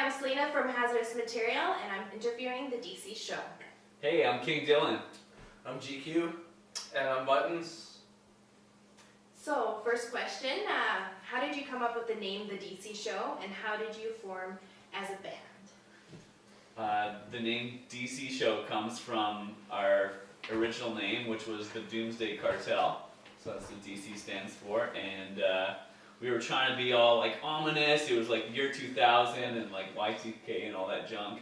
I'm Seleena from Hazzardous Material, and I'm interviewing the DC show. Hey, I'm King Dylan. I'm GQ. And I'm Buttons. So, first question, how did you come up with the name The DC Show, and how did you form as a band? The name DC Show comes from our original name, which was the Doomsday Cartel. So that's what DC stands for. And we were trying to be all like ominous. It was like year 2000 and like Y2K and all that junk.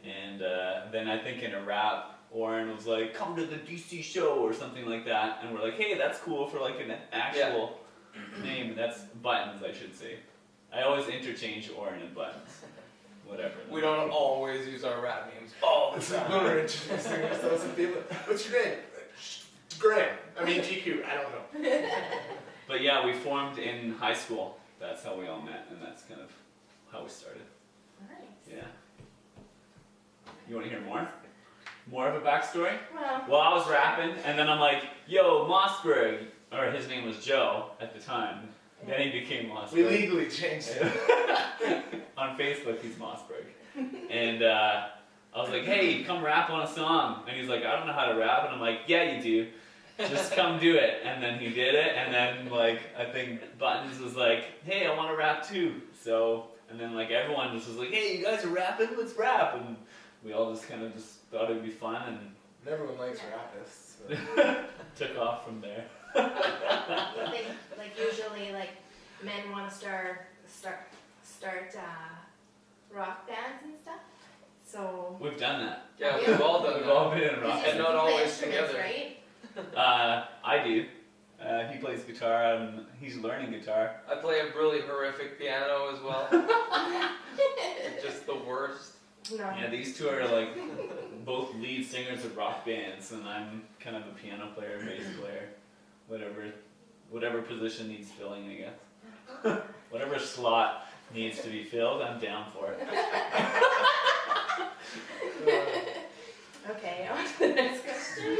And then I think in a rap, Oren was like, "Come to the DC Show" or something like that. And we're like, "Hey, that's cool for like an actual name." That's Buttons, I should say. I always interchange Oren and Buttons. Whatever. We don't always use our rap names. Oh, it's when we're introducing ourselves to people. What's your name? Graham. I mean GQ. I don't know. But yeah, we formed in high school. That's how we all met, and that's kind of how we started. Nice. Yeah. You want to hear more? More of a backstory? Well, I was rapping, and then I'm like, "Yo, Mossberg," or his name was Joe at the time. Then he became Mossberg. We legally changed it. On Facebook, he's Mossberg. And I was like, "Hey, come rap on a song." And he's like, "I don't know how to rap." And I'm like, "Yeah, you do. Just come do it." And then he did it, and then like I think Buttons was like, "Hey, I want to rap too." So, and then like everyone just was like, "Hey, you guys are rapping? Let's rap." And we all just kind of just thought it'd be fun, and Everyone likes rapists. So. took off from there. you think, like usually, like men want to start rock bands and stuff. So We've done that. Yeah, we've all done We've that. all been in rock. And not the always instruments, together. right? I do. He plays guitar, and he's learning guitar. I play a really horrific piano as well. Just the worst. No. Yeah, these two are like both lead singers of rock bands, and I'm kind of a piano player, bass player, whatever position needs filling, I guess. Whatever slot needs to be filled, I'm down for it. Okay, on to the next question.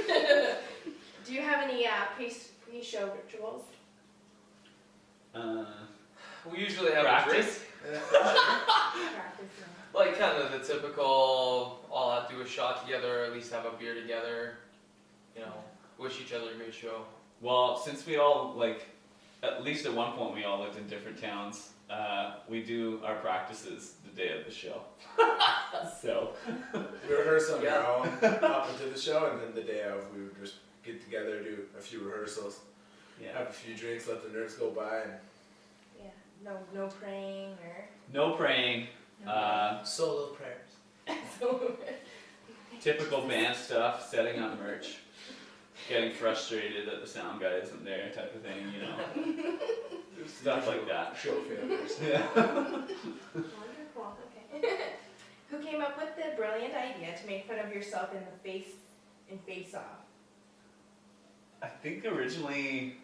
Do you have any pre-show rituals? We usually have Practice? a drink. Practice. Like kind of the typical, all have to do a shot together, or at least have a beer together. You know, wish each other a great show. Well, since we all, like, at least at one point we all lived in different towns, we do our practices the day of the show. So, We rehearse on our own up into the show, and then the day of we would just get together, do a few rehearsals, yeah. have a few drinks, let the nerves go by, and Yeah, no praying or. No praying. solo prayers. So, Typical band stuff, setting up merch, getting frustrated that the sound guy isn't there type of thing, you know. Stuff like that. Show failures. Yeah. Wonderful. Okay. Who came up with the brilliant idea to make fun of yourself in Face Off? I think originally,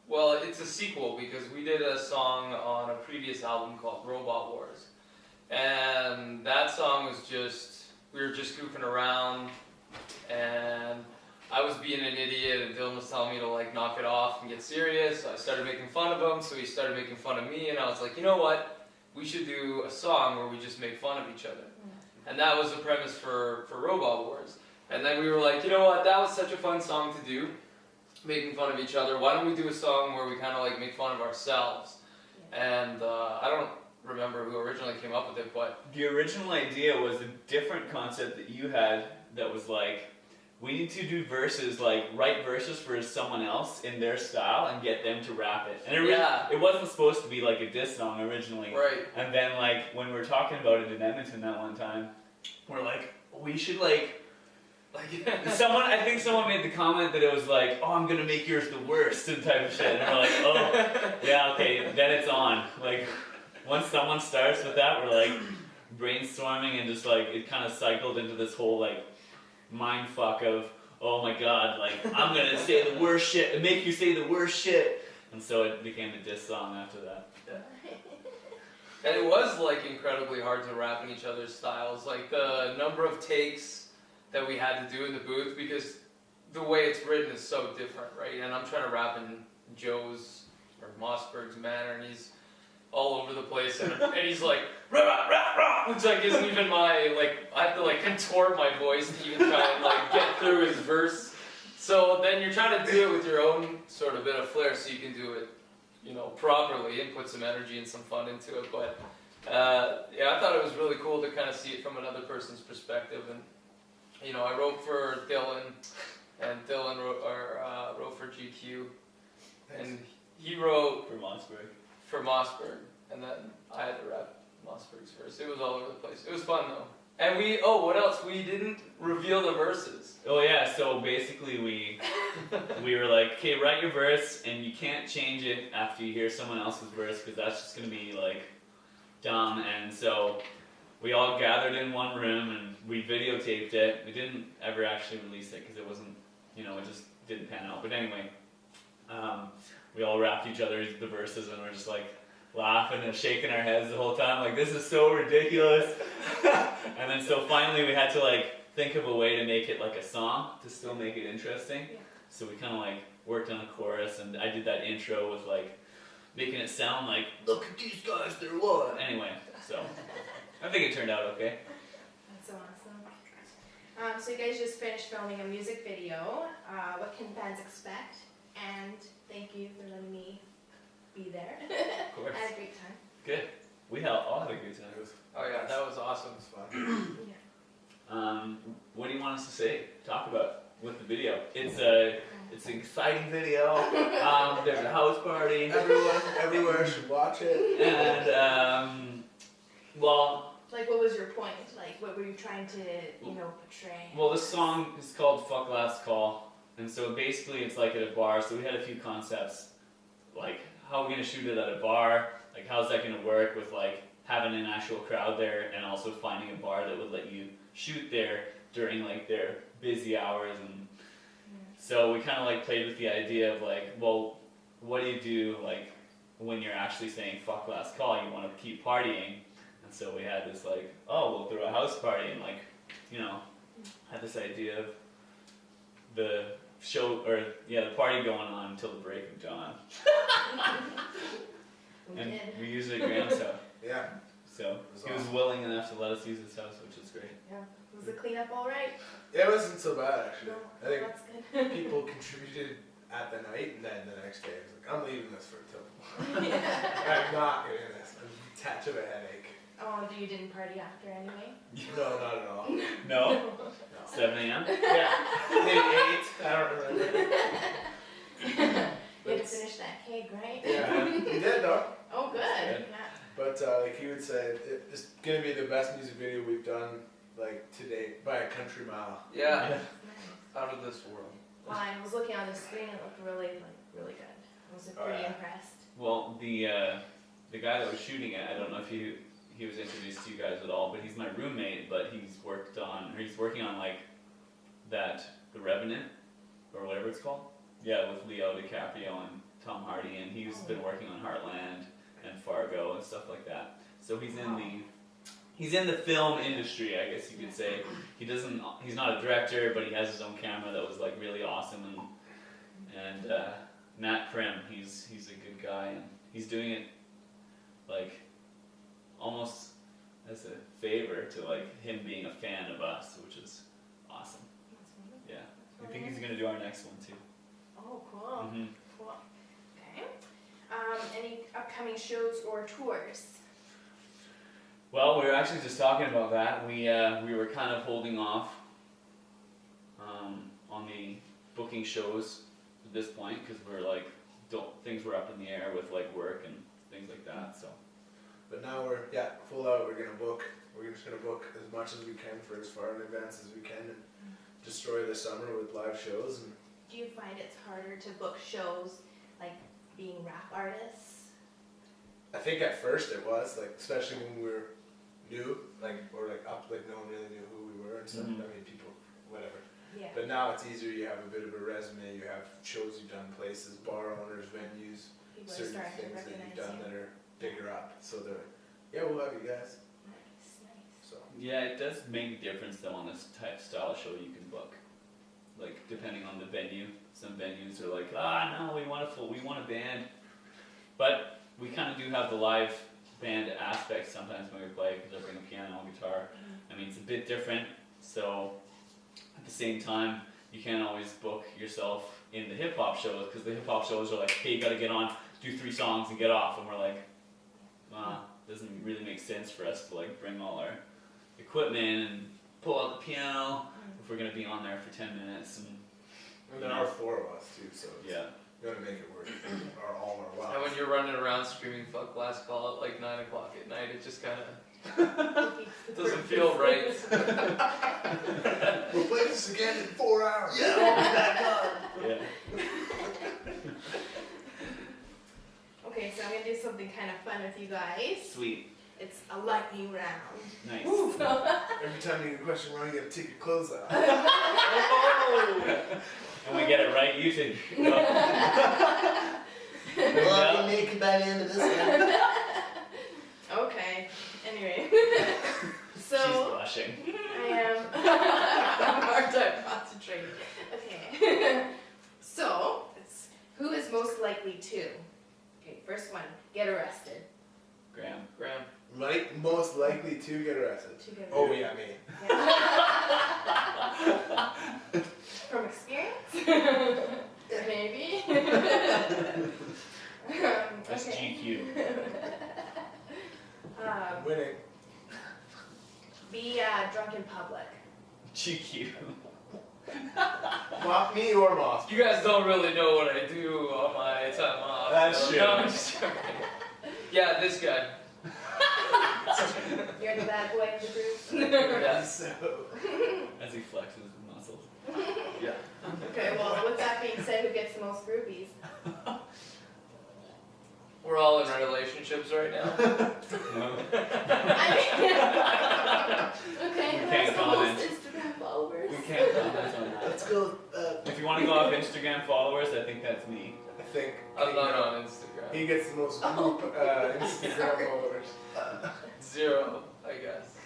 Well, it's a sequel because we did a song on a previous album called Robot Wars. And that song was just, we were just goofing around, and I was being an idiot, and Dylan was telling me to like knock it off and get serious. So I started making fun of him, so he started making fun of me, and I was like, you know what? We should do a song where we just make fun of each other. And that was the premise for Robot Wars. And then we were like, you know what? That was such a fun song to do, making fun of each other. Why don't we do a song where we kind of like make fun of ourselves? And I don't remember who originally came up with it, but the original idea was a different concept that you had that was like, we need to do verses, like write verses for someone else in their style and get them to rap it. And it wasn't supposed to be like a diss song originally. right. And then like when we were talking about it in Edmonton that one time, we're like, we should like I think someone made the comment that it was like, "Oh, I'm gonna make yours the worst," and type of shit. And we're like, "Oh, yeah, okay, then it's on." Like, once someone starts with that, we're like brainstorming, and just like it kind of cycled into this whole like mind fuck of, "Oh my god, like I'm gonna say the worst shit and make you say the worst shit," and so it became a diss song after that. And it was like incredibly hard to rap in each other's styles. Like the number of takes that we had to do in the booth, because the way it's written is so different, right? And I'm trying to rap in Joe's or Mossberg's manner, and he's all over the place, and he's like, rah, rah, rah, rah, which like isn't even my, like, I have to like contort my voice to even try and like get through his verse. So then you're trying to do it with your own sort of bit of flair, so you can do it, you know, properly and put some energy and some fun into it. But yeah, I thought it was really cool to kind of see it from another person's perspective. And you know, I wrote for Dylan, and Dylan wrote for GQ, and he wrote for Mossberg, and then I had to rap Mossberg's verse. It was all over the place. It was fun though. And what else? We didn't reveal the verses. Oh yeah, so basically we were like, okay, write your verse, and you can't change it after you hear someone else's verse, because that's just gonna be like dumb. And so we all gathered in one room and we videotaped it. We didn't ever actually release it because it wasn't, you know, it just didn't pan out. But anyway, we all rapped each other the verses, and we're just like laughing and shaking our heads the whole time, like, this is so ridiculous. And then so finally we had to like think of a way to make it like a song to still make it interesting. Yeah. So we kind of like worked on a chorus, and I did that intro with like making it sound like, look at these guys, they're what? Anyway, so I think it turned out okay. That's so awesome. So you guys just finished filming a music video. What can fans expect? And thank you for letting me be there. Of course. I had a great time. Good. We all had a good time. Oh yeah, that was awesome. It's fun. Yeah. What do you want us to say? Talk about with the video? It's an exciting video. There's a house party. Everyone, everywhere should watch it. And well, Like, what was your point? Like, what were you trying to, you know, portray? well, this song is called "Fuck Last Call," and so basically it's like at a bar. So we had a few concepts, like how are we gonna shoot it at a bar? Like how's that gonna work with like having an actual crowd there, and also finding a bar that would let you shoot there during like their busy hours. And so we kind of like played with the idea of like, well, what do you do like when you're actually saying "fuck last call"? You want to keep partying, and so we had this like, oh, we'll throw a house party, and like, you know, had this idea of the show, or yeah, the party going on until the break of dawn. We And did. we used it at Graham's house. Yeah. So was he was awesome. willing enough to let us use his house, which is great. Yeah. Was the cleanup all right? It wasn't so bad actually. No, I think that's good. people contributed at the night, and then the next day I was like, I'm leaving this for till tomorrow. I'm not doing this. I'm touch of a headache. Oh, you didn't party after anyway? No, not at all. No? No. 7 a.m.? Yeah, maybe 8. I don't remember. You had to finish that cake, right? Yeah, we did though. Oh, good. Good. Yeah. But like he would say, it's gonna be the best music video we've done like to date by a country mile. Yeah, Nice. out of this world. Well, I was looking on the screen. It looked really good. I was pretty yeah. impressed. Well, the guy that was shooting it, I don't know if he was introduced to you guys at all, but he's my roommate, but he's working on like The Revenant, or whatever it's called. Yeah, with Leo DiCaprio and Tom Hardy, and he's been working on Heartland and Fargo and stuff like that. So he's in the film industry, I guess you could say. He's not a director, but he has his own camera that was like really awesome. And Matt Prim, he's a good guy, and he's doing it like almost as a favor to like him being a fan of us, which is awesome. That's wonderful. Yeah, I think he's gonna do our next one too. Oh, cool. Hmm. Cool. Okay. Any upcoming shows or tours? Well, we were actually just talking about that. We were kind of holding off on the booking shows at this point because we're like, things were up in the air with like work and things like that. So. But now we're full out. We're gonna book. We're just gonna book as much as we can for as far in advance as we can, and destroy the summer with live shows. And Do you find it's harder to book shows, like being rap artists? I think at first it was like, especially when we were new, like or like up, like no one really knew who we were and stuff. Mhm. I mean, people, whatever. Yeah. But now it's easier. You have a bit of a resume. You have shows you've done, places, bar owners, venues, People are certain starting to things that recognize you've done you. that are bigger up. So they're like, yeah, we'll have you guys. Nice, nice. So yeah, it does make a difference though on this type style show you can book. Like depending on the venue, some venues are like, no, we want a band. But we kind of do have the live band aspect sometimes when we play, because I bring a piano and guitar. I mean, it's a bit different, so at the same time, you can't always book yourself in the hip hop shows, because the hip hop shows are like, hey, you gotta get on, do 3 songs and get off, and we're like, doesn't really make sense for us to like bring all our equipment and pull out the piano if we're gonna be on there for 10 minutes. And there are 4 of us too, so it's, Yeah. you gotta make it work. Or all our And lives. when you're running around screaming "fuck last call" at like 9 o'clock at night, it just kind of doesn't feel right. We'll play this again in 4 hours. Yeah. Okay, so I'm gonna do something kind of fun with you guys. Sweet. It's a lightning round. Nice. Every time you get a question wrong, you gotta take your clothes off. When we get it right, you take. Well, I'll be naked by the end of this one. Okay. Anyway. She's So blushing. I am. I'm hard time concentrating. Okay. So it's who is most likely to. Okay, first one. Get arrested. Graham. Most likely to get arrested. To get Oh arrested. yeah, me. Yeah. From experience? Maybe. That's Okay. GQ. Winning. Be drunk in public. GQ. Me or Moss. You guys don't really know what I do on my time off. That's so- true. No, I'm just joking. Yeah, this guy. You're the bad boy of the group. Yeah. So. As he flexes his muscles. Yeah. Okay, well, with that being said, who gets the most groupies? We're all in relationships right now. Okay, We who can't has the comment. most Instagram followers? We can't comment on that. Let's go. If you want to go off Instagram followers, I think that's me. I think I'm not on Instagram. he gets the most group Instagram followers. 0, I guess.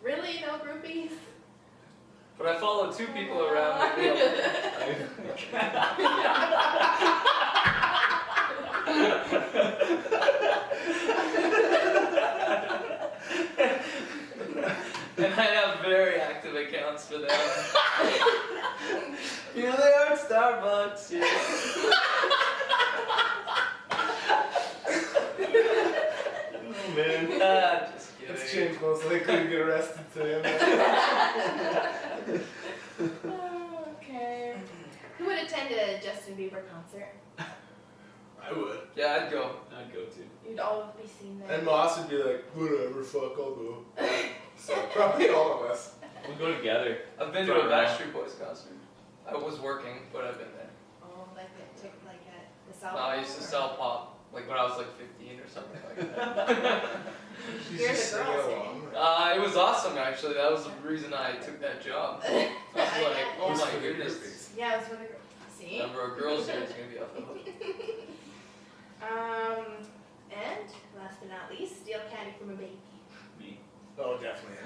Really? No groupies? But I follow 2 people around the world. And I have very active accounts for them. Here they are at Starbucks. Yeah. Oh man. Just Let's kidding. change most likely to get arrested today. Okay. Who would attend a Justin Bieber concert? I would. Yeah, I'd go. I'd go too. You'd all be seen there. And Moss would be like, whatever, fuck, I'll go. So probably all of us. We'll go together. I've been to a Backstreet Boys concert. I was working, but I've been there. Oh, like at the South. No, I used to Pole, or- sell pop, like when I was like 15 or something like that. She's You're just the singing girl along. It was awesome, actually. That was the reason I took that job. I was like, oh Just my for the goodness. groupies. Yeah, it's for the girls. See? Number of girls here is going to be off the hook. And last but not least, steal candy from a baby. Me. Oh, definitely.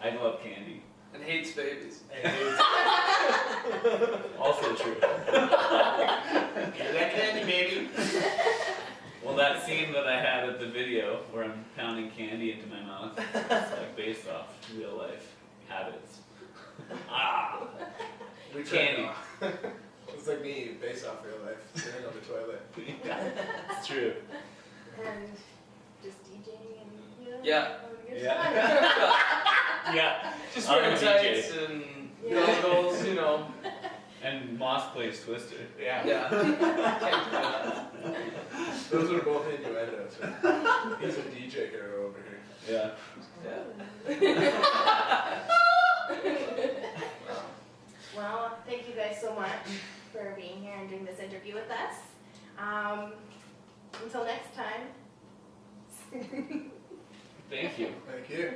I love candy. And hates babies. Also true. Get that candy, baby. Well, that scene that I had at the video where I'm pounding candy into my mouth, it's like based off real life habits. We Candy. It's like me, based off real life, sitting on the toilet. It's true. And just DJing and, you know, Yeah. having a good Yeah. time. Yeah. Just I'm wearing a DJ. tights and goggles, you know. And Moss plays Twister. Yeah. Yeah. Can't do that. Those are both innuendos. Right? He's a DJ hero over here. Yeah. Well, thank you guys so much for being here and doing this interview with us. Until next time. Thank you. Thank you.